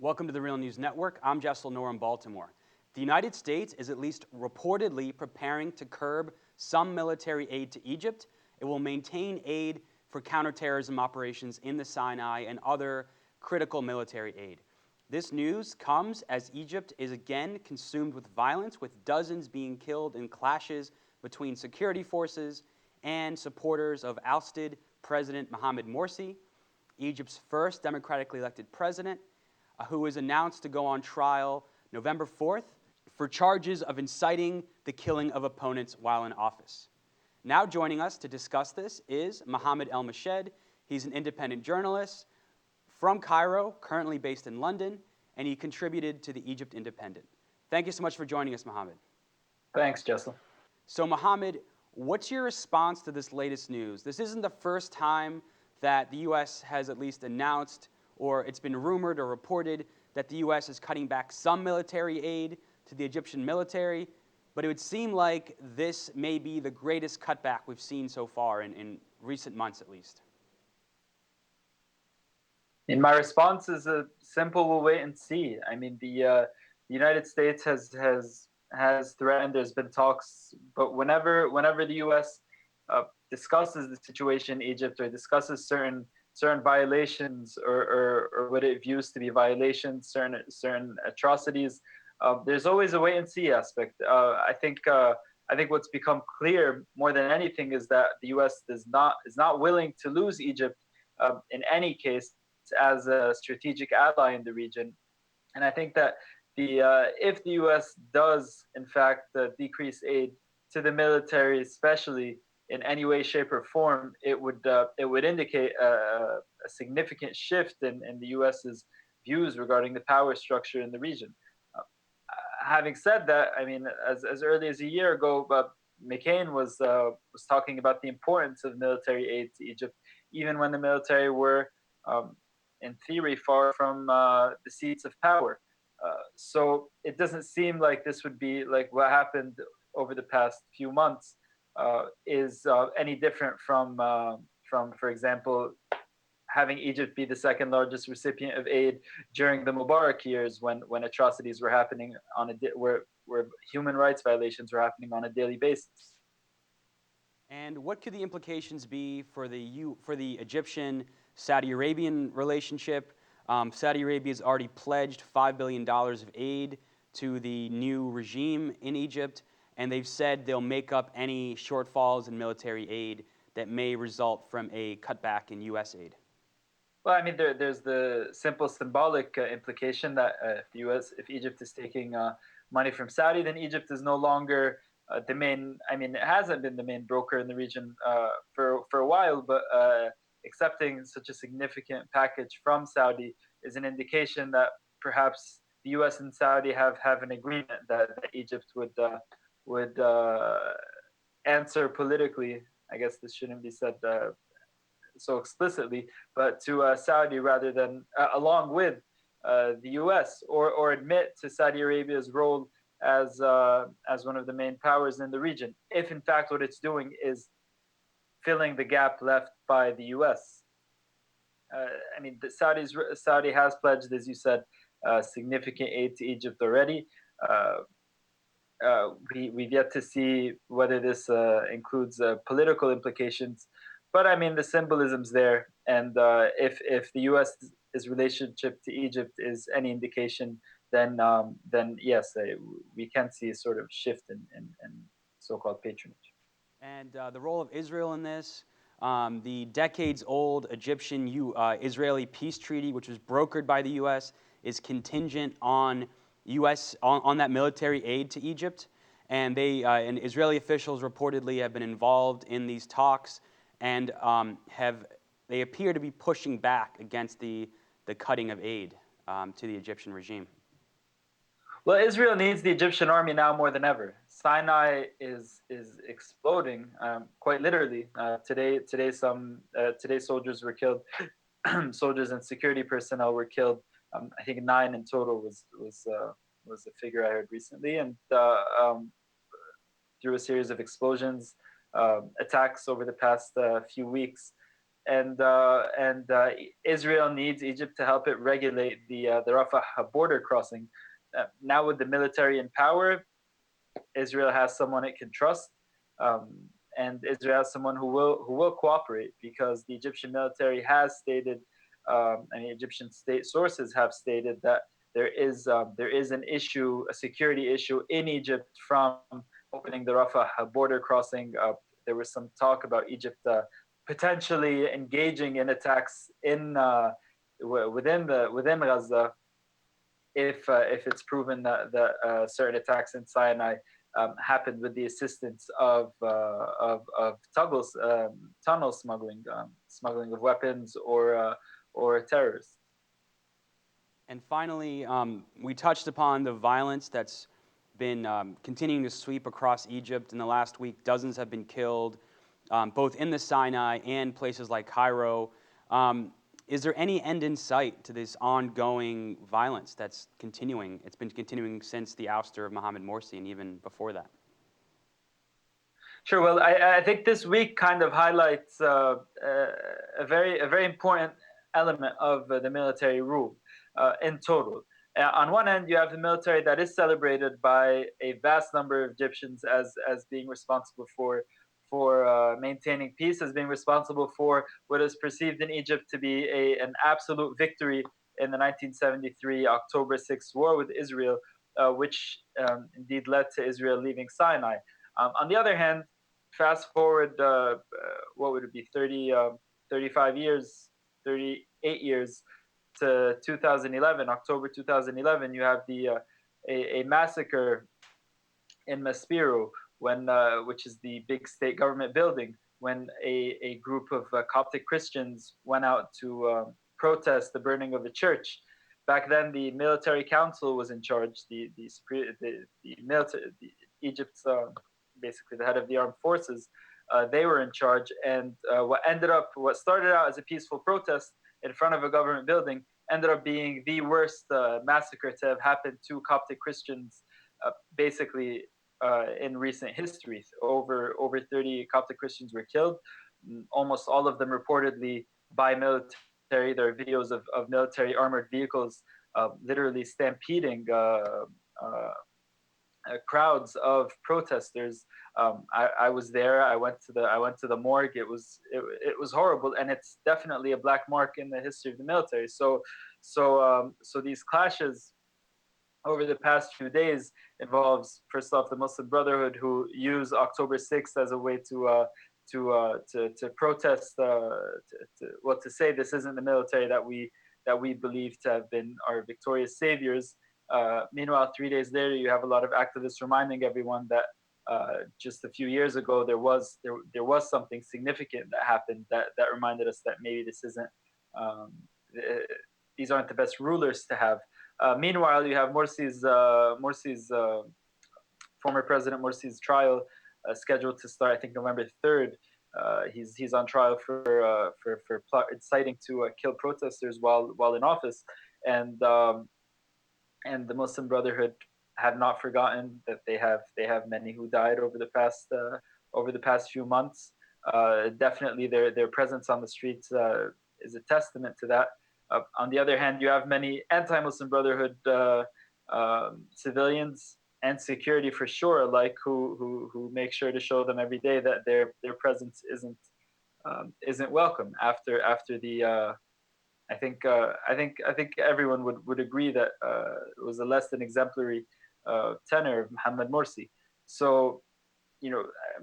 Welcome to the Real News Network. I'm Jessel Noor in Baltimore. The United States is at least reportedly preparing to curb some military aid to Egypt. It will maintain aid for counterterrorism operations in the Sinai and other critical military aid. This news comes as Egypt is again consumed with violence, with dozens being killed in clashes between security forces and supporters of ousted President Mohamed Morsi, Egypt's first democratically elected president, who was announced to go on trial November 4th for charges of inciting the killing of opponents while in office. Now joining us to discuss this is Mohamed Elmeshad. He's an independent journalist from Cairo, currently based in London, and he contributed to the Egypt Independent. Thank you so much for joining us, Mohamed. Thanks, Jessel. So, Mohamed, what's your response to this latest news? This isn't the first time that the U.S. has at least announced, or it's been rumored or reported, that the U.S. is cutting back some military aid to the Egyptian military, but it would seem like this may be the greatest cutback we've seen so far in recent months, at least. And my response is a simple: we'll wait and see. I mean, the United States has threatened. There's been talks, but whenever the U.S. Discusses the situation in Egypt or discusses certain violations or what it views to be violations, certain atrocities, there's always a wait and see aspect. I think what's become clear more than anything is that the U.S. is not willing to lose Egypt in any case as a strategic ally in the region, and I think that if the U.S. does in fact decrease aid to the military, especially in any way, shape, or form, it would indicate a significant shift in the U.S.'s views regarding the power structure in the region. Having said that, I mean, as early as a year ago, McCain was talking about the importance of military aid to Egypt, even when the military were, in theory, far from the seats of power. So it doesn't seem like this would be like what happened over the past few months. Is any different from, for example, having Egypt be the second largest recipient of aid during the Mubarak years, when atrocities were happening where human rights violations were happening on a daily basis. And what could the implications be for the Egyptian-Saudi Arabian relationship? Saudi Arabia has already pledged $5 billion of aid to the new regime in Egypt, and they've said they'll make up any shortfalls in military aid that may result from a cutback in U.S. aid. Well, I mean, there's the simple symbolic implication that if Egypt is taking money from Saudi, then Egypt is no longer the main. I mean, it hasn't been the main broker in the region for a while, but accepting such a significant package from Saudi is an indication that perhaps the U.S. and Saudi have an agreement that Egypt would answer politically. I guess this shouldn't be said so explicitly, but to Saudi rather than along with the U.S. or admit to Saudi Arabia's role as one of the main powers in the region, if in fact what it's doing is filling the gap left by the U.S. I mean, Saudi has pledged, as you said, significant aid to Egypt already. We've yet to see whether this includes political implications, but I mean the symbolism's there, and if the U.S.'s relationship to Egypt is any indication, then yes, we can see a sort of shift in so-called patronage. And the role of Israel in this, the decades-old Egyptian-Israeli peace treaty, which was brokered by the U.S., is contingent on on that military aid to Egypt, and and Israeli officials reportedly have been involved in these talks, and they appear to be pushing back against the cutting of aid to the Egyptian regime. Well, Israel needs the Egyptian army now more than ever. Sinai is exploding, quite literally. Today soldiers were killed. Soldiers and security personnel were killed. I think 9 in total was the figure I heard recently, and through a series of explosions, attacks over the past few weeks, and Israel needs Egypt to help it regulate the Rafah border crossing. Now with the military in power, Israel has someone it can trust, um, and Israel has someone who will cooperate, because the Egyptian military has stated, and the Egyptian state sources have stated that there is an issue, a security issue in Egypt from opening the Rafah border crossing. There was some talk about Egypt potentially engaging in attacks within Gaza, if it's proven that certain attacks in Sinai happened with the assistance of tunnel smuggling, smuggling of weapons, or terrorists. And finally, we touched upon the violence that's been continuing to sweep across Egypt. In the last week, dozens have been killed, both in the Sinai and places like Cairo. Is there any end in sight to this ongoing violence that's continuing? It's been continuing since the ouster of Mohamed Morsi and even before that. Sure. Well, I think this week kind of highlights a very important element of the military rule in total. On one end, you have the military that is celebrated by a vast number of Egyptians as being responsible for maintaining peace, as being responsible for what is perceived in Egypt to be an absolute victory in the 1973 October 6th war with Israel, which indeed led to Israel leaving Sinai. On the other hand, fast forward, what would it be, 35 years, 38 years to 2011, October 2011, you have a massacre in Maspero, which is the big state government building, when a group of Coptic Christians went out to protest the burning of a church. Back then, the military council was in charge. The military, Egypt's basically the head of the armed forces. They were in charge, and what started out as a peaceful protest in front of a government building ended up being the worst massacre to have happened to Coptic Christians, basically in recent history. Over 30 Coptic Christians were killed, almost all of them reportedly by military. There are videos of military armored vehicles literally stampeding crowds of protesters. I was there. I went to the morgue. It was horrible, and it's definitely a black mark in the history of the military. So these clashes over the past few days involves, first off, the Muslim Brotherhood, who use October 6th as a way to protest, to say this isn't the military that we believe to have been our victorious saviors. Meanwhile, 3 days later, you have a lot of activists reminding everyone that just a few years ago there was something significant that happened that reminded us that maybe this isn't these aren't the best rulers to have. Meanwhile, you have Morsi's former President Morsi's trial scheduled to start, I think, November 3rd. He's on trial for inciting to kill protesters while in office, and the Muslim Brotherhood have not forgotten that they have many who died over the past few months. Definitely, their presence on the streets is a testament to that. On the other hand, you have many anti-Muslim Brotherhood civilians and security for sure alike who make sure to show them every day that their presence isn't welcome after the. I think everyone would agree that it was a less than exemplary tenure of Mohamed Morsi. So,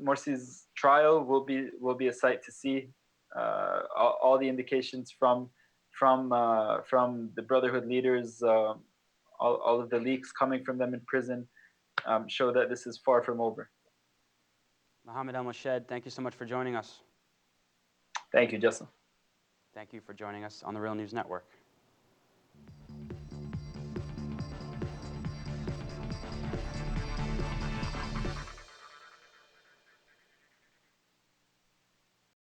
Morsi's trial will be a sight to see. All the indications from the Brotherhood leaders, all of the leaks coming from them in prison, show that this is far from over. Mohamed Elmeshad, thank you so much for joining us. Thank you, Justin. Thank you for joining us on the Real News Network.